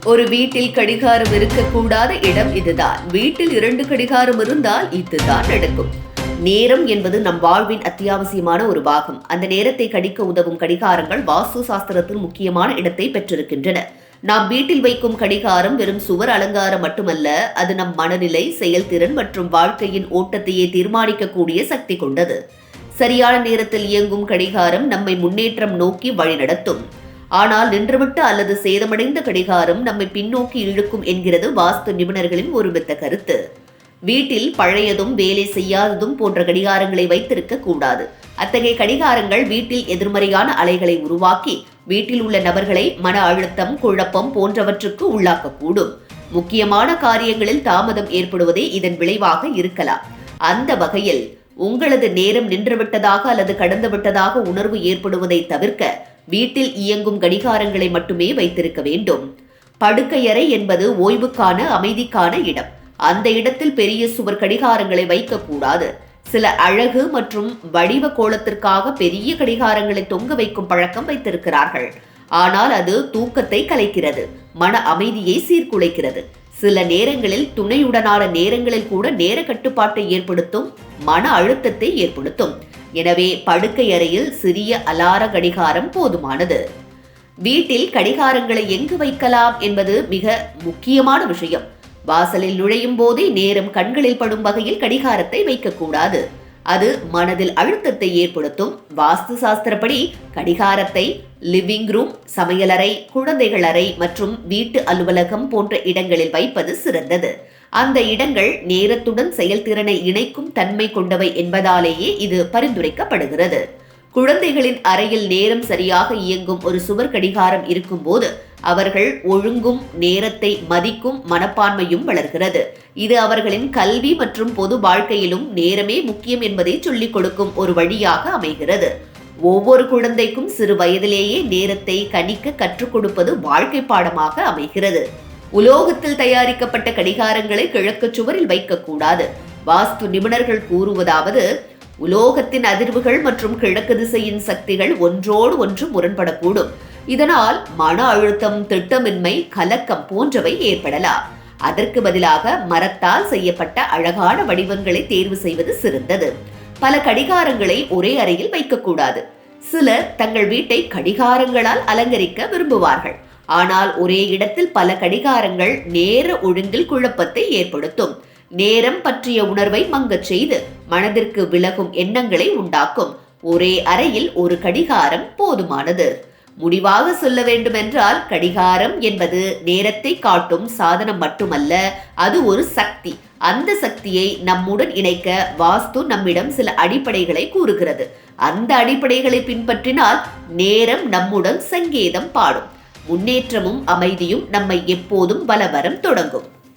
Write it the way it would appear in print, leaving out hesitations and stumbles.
ஒரு வீட்டில் கடிகாரம் இருக்கக்கூடாத இடம் இதுதான். வீட்டில் 2 கடிகாரம் இருந்தால் இதுதான் நடக்கும். நேரம் என்பது நம் வாழ்வின் அத்தியாவசியமான ஒரு பாகம். அந்த நேரத்தை கணிக்க உதவும் கடிகாரங்கள் வாஸ்து சாஸ்திரத்தில் முக்கியமான இடத்தை பெற்றிருக்கின்றன. நாம் வீட்டில் வைக்கும் கடிகாரம் வெறும் சுவர் அலங்காரம் மட்டுமல்ல, அது நம் மனநிலை, செயல்திறன் மற்றும் வாழ்க்கையின் ஓட்டத்தையே தீர்மானிக்கக்கூடிய சக்தி கொண்டது. சரியான நேரத்தில் இயங்கும் கடிகாரம் நம்மை முன்னேற்றம் நோக்கி வழிநடத்தும். ஆனால் நின்றுவிட்ட அல்லது சேதமடைந்த கடிகாரம் நம்மை பின்னோக்கி இழுக்கும் என்கிறது வாஸ்து நிபுணர்களின் ஒருமித்த கருத்து. வீட்டில் பழையதும் வேலை செய்யாததும் போன்ற கடிகாரங்களை வைத்திருக்க கூடாது. அத்தகைய கடிகாரங்கள் வீட்டில் எதிர்மறையான அலைகளை உருவாக்கி வீட்டில் உள்ள நபர்களை மன அழுத்தம், குழப்பம் போன்றவற்றுக்கு உள்ளாக்கக்கூடும். முக்கியமான காரியங்களில் தாமதம் ஏற்படுவதே இதன் விளைவாக இருக்கலாம். அந்த வகையில் உங்களது நேரம் நின்றுவிட்டதாக அல்லது கடந்துவிட்டதாக உணர்வு ஏற்படுவதை தவிர்க்க வீட்டில் இயங்கும் கடிகாரங்களை மட்டுமே வைத்திருக்க வேண்டும். படுக்கையறை என்பது ஓய்வுக்கான, அமைதிக்கான இடம். அந்த இடத்தில் பெரிய சுவர் கடிகாரங்களை வைக்கக்கூடாது. சில அழகு மற்றும் வடிவ கோலத்திற்காக பெரிய கடிகாரங்களை தொங்க வைக்கும் பழக்கம் வைத்திருக்கிறார்கள். ஆனால் அது தூக்கத்தை கலைக்கிறது, மன அமைதியை சீர்குலைக்கிறது. சில நேரங்களில் துணையுடனான நேரங்களில் கூட நேர கட்டுப்பாட்டை ஏற்படுத்தும், மன அழுத்தத்தை ஏற்படுத்தும். எனவே படுக்கை அறையில் சிறிய அலார கடிகாரம் போதுமானது. வீட்டில் கடிகாரங்களை எங்கு வைக்கலாம் என்பது மிக முக்கியமான விஷயம். வாசலில் நுழையும் போதே நேரம் கண்களில் படும் வகையில் கடிகாரத்தை வைக்கக்கூடாது. அது மனதில் அழுத்தத்தை ஏற்படுத்தும். வாஸ்து சாஸ்திரப்படி கடிகாரத்தை லிவிங் ரூம், சமையலறை, குழந்தைகள் அறை மற்றும் வீட்டு அலுவலகம் போன்ற இடங்களில் வைப்பது சிறந்தது. அந்த இடங்கள் நேரத்துடன் செயல்திறனை இணைக்கும் தன்மை கொண்டவை என்பதாலேயே இது பரிந்துரைக்கப்படுகிறது. குழந்தைகளின் அறையில் நேரம் சரியாக இயங்கும் ஒரு சுவர் கடிகாரம் இருக்கும்போது அவர்கள் ஒழுங்கும் நேரத்தை மதிக்கும் மனப்பான்மையும் வளர்கிறது. இது அவர்களின் கல்வி மற்றும் பொது வாழ்க்கையிலும் நேரமே முக்கியம் என்பதை சொல்லிக் கொடுக்கும் ஒரு வழியாக அமைகிறது. ஒவ்வொரு குழந்தைக்கும் சிறு வயதிலேயே நேரத்தை கணிக்க கற்றுக் கொடுப்பது வாழ்க்கை பாடமாக அமைகிறது. உலோகத்தில் தயாரிக்கப்பட்ட கடிகாரங்களை கிழக்கு சுவரில் வைக்கக்கூடாது. வாஸ்து நிபுணர்கள் கூறுவதாவது, உலோகத்தின் அதிர்வுகள் மற்றும் கிழக்கு திசையின் சக்திகள் ஒன்றோடு ஒன்று முரண்படக்கூடும். இதனால் மன அழுத்தம், திட்டமின்மை, கலக்கம் போன்றவை ஏற்படலாம். அதற்கு பதிலாக மரத்தால் செய்யப்பட்ட அழகான வடிவங்களை தேர்வு செய்வது சிறந்தது. பல கடிகாரங்களை ஒரே அறையில் வைக்கக்கூடாது. சிலர் தங்கள் வீட்டை கடிகாரங்களால் அலங்கரிக்க விரும்புவார்கள். ஆனால் ஒரே இடத்தில் பல கடிகாரங்கள் நேர ஒழுங்கில் குழப்பத்தை ஏற்படுத்தும். நேரம் பற்றிய உணர்வை மங்கச் செய்து மனதிற்கு விலகும் எண்ணங்களை உண்டாக்கும். ஒரே அறையில் ஒரு கடிகாரம் போதுமானது. முடிவாக சொல்ல வேண்டுமென்றால், கடிகாரம் என்பது நேரத்தை காட்டும் சாதனம் மட்டுமல்ல, அது ஒரு சக்தி. அந்த சக்தியை நம்முடன் இணைக்க வாஸ்து நம்மிடம் சில அடிப்படைகளை கூறுகிறது. அந்த அடிப்படைகளை பின்பற்றினால் நேரம் நம்முடன் சங்கேதம் பாடும். முன்னேற்றமும் அமைதியும் நம்மை எப்போதும் வலம் தொடங்கும்.